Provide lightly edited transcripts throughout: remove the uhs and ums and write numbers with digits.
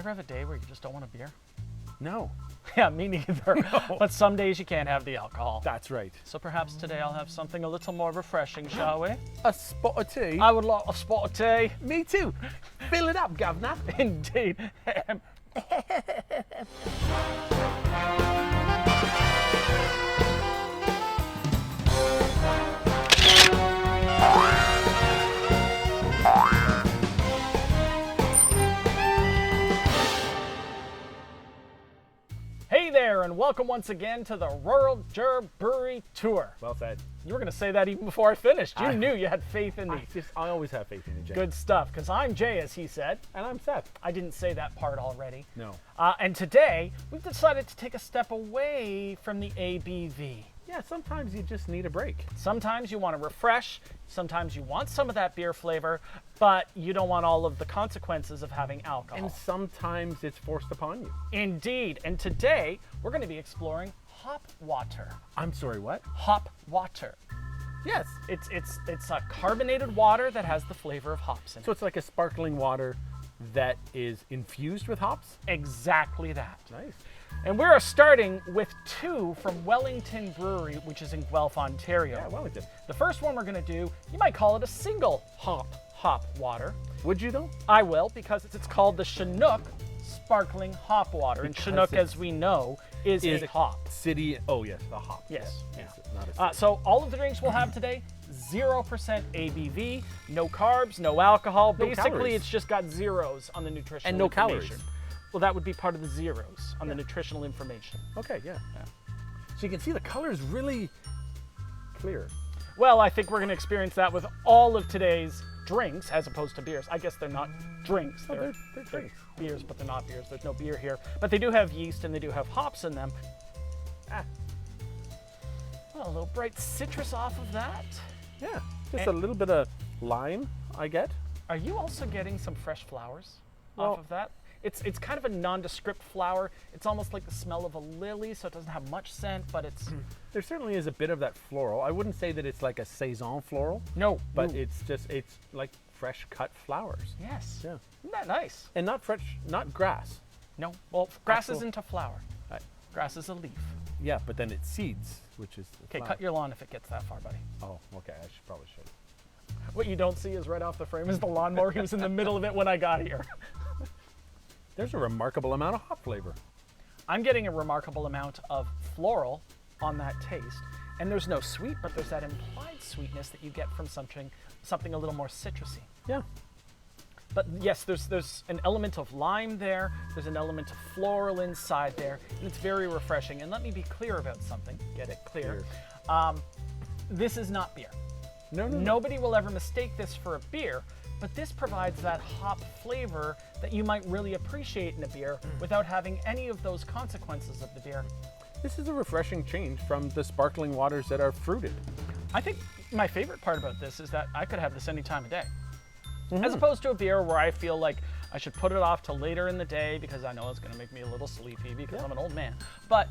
ever have a day where you just don't want a beer? No. Yeah, me neither. No. But some days you can't have the alcohol. That's right. So perhaps today I'll have something a little more refreshing, shall we? A spot of tea? I would like a spot of tea. Me too. Fill it up, governor. Indeed. Hey there, and welcome once again to the Rural Juror Brewery Tour. Well said. You were going to say that even before I finished. You knew you had faith in me. I always have faith in you, Jay. Good stuff, because I'm Jay, as he said. And I'm Seth. I didn't say that part already. No. And today, we've decided to take a step away from the ABV. Yeah, sometimes you just need a break. Sometimes you want to refresh, sometimes you want some of that beer flavor, but you don't want all of the consequences of having alcohol. And sometimes it's forced upon you. Indeed, and today, we're going to be exploring hop water. I'm sorry, what? Hop water. Yes. It's a carbonated water that has the flavor of hops in it. So it's like a sparkling water that is infused with hops? Exactly that. Nice. And we're starting with two from Wellington Brewery, which is in Guelph, Ontario. Yeah, Wellington. The first one we're going to do, you might call it a single hop water. Would you though? I will, because it's called the Chinook Sparkling Hop Water. And Because Chinook, it's- as we know, is a hop. City, oh yes, the hop. Yes. Yes, Yeah. it's not a city. So all of the drinks we'll have today, 0% ABV, no carbs, no alcohol. No Basically, calories. it's just got zeros on the nutritional And no information. calories. Well, that would be part of the zeros on the nutritional information. Okay, yeah. So you can see the color is really clear. Well, I think we're going to experience that with all of today's drinks as opposed to beers. I guess they're not drinks. Oh, They're they're drinks. beers, but they're not beers. There's no beer here. But they do have yeast and they do have hops in them. Well, a little bright citrus off of that. Yeah, just And- a little bit of lime, I get. Are you also getting some fresh flowers Well- off of that? It's kind of a nondescript flower. It's almost like the smell of a lily, so it doesn't have much scent, but it's... There certainly is a bit of that floral. I wouldn't say that it's like a saison floral, No. but Ooh. it's like fresh cut flowers. Yes. Yeah. Isn't that nice? And not fresh, not grass. No. Well, grass Actual- isn't a flower. I- Grass is a leaf. Yeah, but then it seeds, which is the Okay, flower. cut your lawn if it gets that far, buddy. Oh, okay, probably should. What you don't see is right off the frame is the lawnmower. He was in the middle of it when I got here. There's a remarkable amount of hop flavor. I'm getting a remarkable amount of floral on that taste. And there's no sweet, but there's that implied sweetness that you get from something a little more citrusy. Yeah. But yes, there's an element of lime there. There's an element of floral inside there. And it's very refreshing. And let me be clear about something. Get it clear. This is not beer. No. Nobody will ever mistake this for a beer, but this provides that hop flavor that you might really appreciate in a beer without having any of those consequences of the beer. This is a refreshing change from the sparkling waters that are fruited. I think my favorite part about this is that I could have this any time of day. As opposed to a beer where I feel like I should put it off till later in the day because I know it's going to make me a little sleepy because I'm an old man. But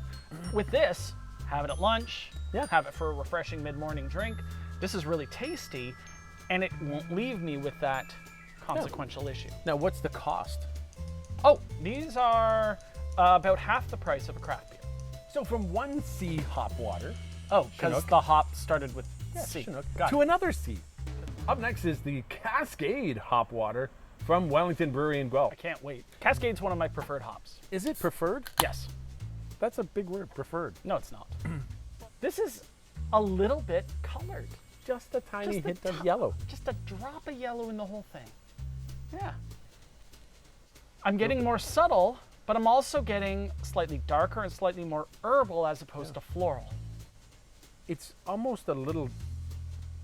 with this, have it at lunch, have it for a refreshing mid-morning drink. This is really tasty, and it won't leave me with that consequential issue. Now, what's the cost? Oh, these are about half the price of a craft beer. So from one C hop water, Oh, because Chinook. the hop started with C. Chinook, Got to it. another C. Up next is the Cascade hop water from Wellington Brewery in Guelph. I can't wait. Cascade's one of my preferred hops. Is it preferred? Yes. That's a big word, preferred. No, it's not. This is a little bit colored. Just a tiny Just a hint of top- yellow. Just a drop of yellow in the whole thing. Yeah. I'm getting more subtle, but I'm also getting slightly darker and slightly more herbal as opposed to floral. It's almost a little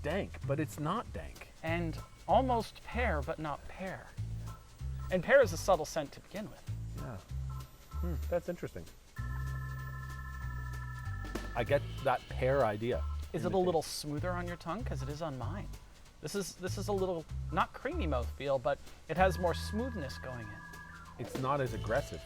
dank, but it's not dank. And almost pear, but not pear. And pear is a subtle scent to begin with. Yeah. That's interesting. I get that pear idea. Is it a little smoother on your tongue? Because it is on mine. This is a little, not creamy mouthfeel, but it has more smoothness going in. It's not as aggressive.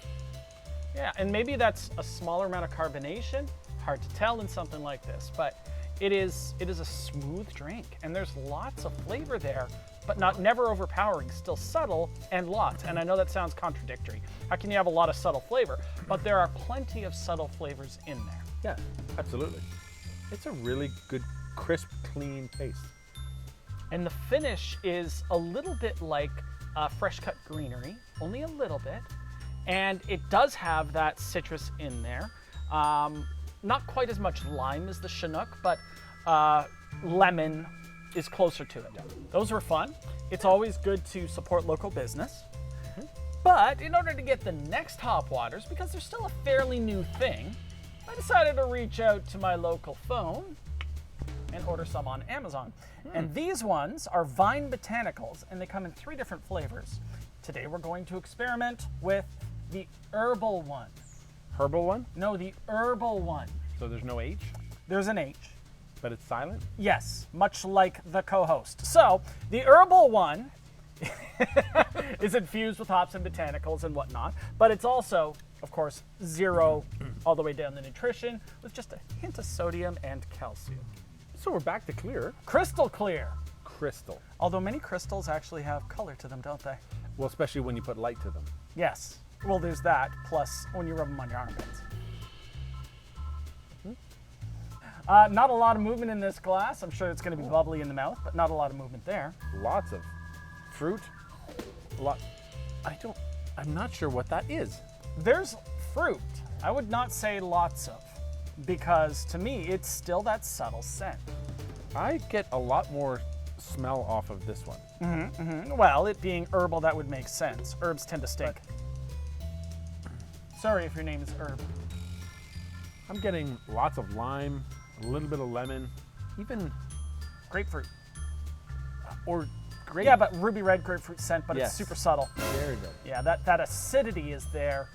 Yeah, and maybe that's a smaller amount of carbonation. Hard to tell in something like this, but it is a smooth drink, and there's lots of flavor there, but never overpowering, still subtle and lots. And I know that sounds contradictory. How can you have a lot of subtle flavor? But there are plenty of subtle flavors in there. Yeah, absolutely. It's a really good, crisp, clean taste. And the finish is a little bit like fresh cut greenery, only a little bit. And it does have that citrus in there. Not quite as much lime as the Chinook, but lemon is closer to it. Those were fun. It's always good to support local business. But in order to get the next hop waters, because they're still a fairly new thing, I decided to reach out to my local phone and order some on Amazon. And these ones are Vyne Botanicals, and they come in 3 different flavors. Today we're going to experiment with the Herbal One. Herbal One? No, the Herbal One. So there's no H, There's an H. but it's silent? Yes, much like the co-host. So, the Herbal One is infused with hops and botanicals and whatnot, but it's also, of course, 0 all the way down the nutrition with just a hint of sodium and calcium. So we're back to clear. Crystal clear. Crystal. Although many crystals actually have color to them, don't they? Well, especially when you put light to them. Yes. Well, there's that, plus when you rub them on your armpits. Not a lot of movement in this glass. I'm sure it's going to be bubbly in the mouth, but not a lot of movement there. Lots of fruit. I'm not sure what that is. There's fruit. I would not say lots of, because to me, it's still that subtle scent. I get a lot more smell off of this one. Well, it being herbal, that would make sense. Herbs tend to stink. Sorry if your name is Herb. I'm getting lots of lime, a little bit of lemon, even Grapefruit. or grape. Yeah, but ruby red grapefruit scent, but Yes. it's super subtle. Very good. Yeah, that acidity is there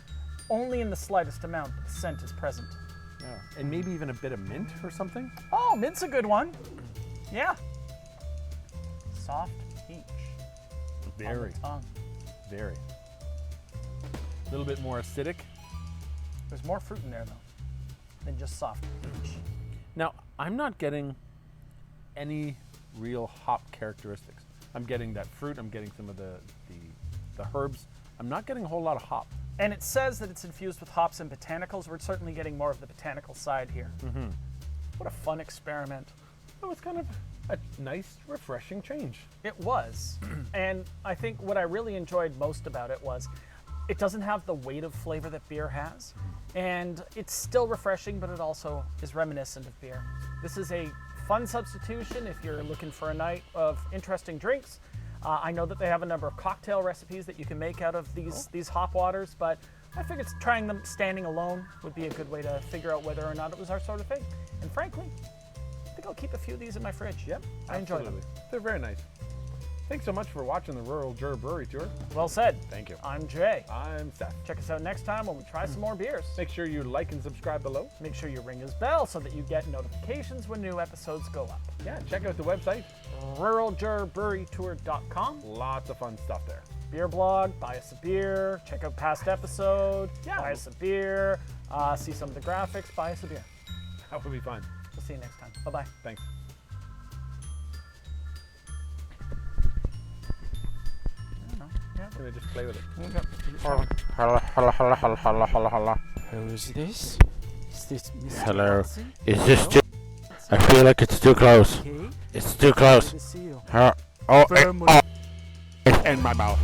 only in the slightest amount, but the scent is present. Yeah. And maybe even a bit of mint or something. Oh, mint's a good one. Yeah. Soft peach. Very, On the tongue. very. A little bit more acidic. There's more fruit in there, though, than just soft peach. Now, I'm not getting any real hop characteristics. I'm getting that fruit. I'm getting some of the herbs. I'm not getting a whole lot of hop. And it says that it's infused with hops and botanicals. We're certainly getting more of the botanical side here. What a fun experiment. Oh, it's kind of a nice, refreshing change. It was. And I think what I really enjoyed most about it was it doesn't have the weight of flavor that beer has. And it's still refreshing, but it also is reminiscent of beer. This is a fun substitution if you're looking for a night of interesting drinks. I know that they have a number of cocktail recipes that you can make out of these hop waters, but I figured trying them standing alone would be a good way to figure out whether or not it was our sort of thing. And frankly, I think I'll keep a few of these in my fridge. Yep, I enjoy them. absolutely. They're very nice. Thanks so much for watching the Rural Juror Brewery Tour. Well said. Thank you. I'm Jay. I'm Seth. Check us out next time when we try some more beers. Make sure you like and subscribe below. Make sure you ring his bell so that you get notifications when new episodes go up. Yeah, check out the website. ruraljurorbrewerytour.com. Lots of fun stuff there. Beer blog, buy us a beer, check out past episode, Yeah. buy us a beer, see some of the graphics, buy us a beer. That would be fun. We'll see you next time. Bye-bye. Thanks. Gonna just play with it. Hello. Who's this? Is this Mr. Hello. Wilson? Is this too? I feel like it's too close. Okay. It's too close. Good to see you. In my mouth.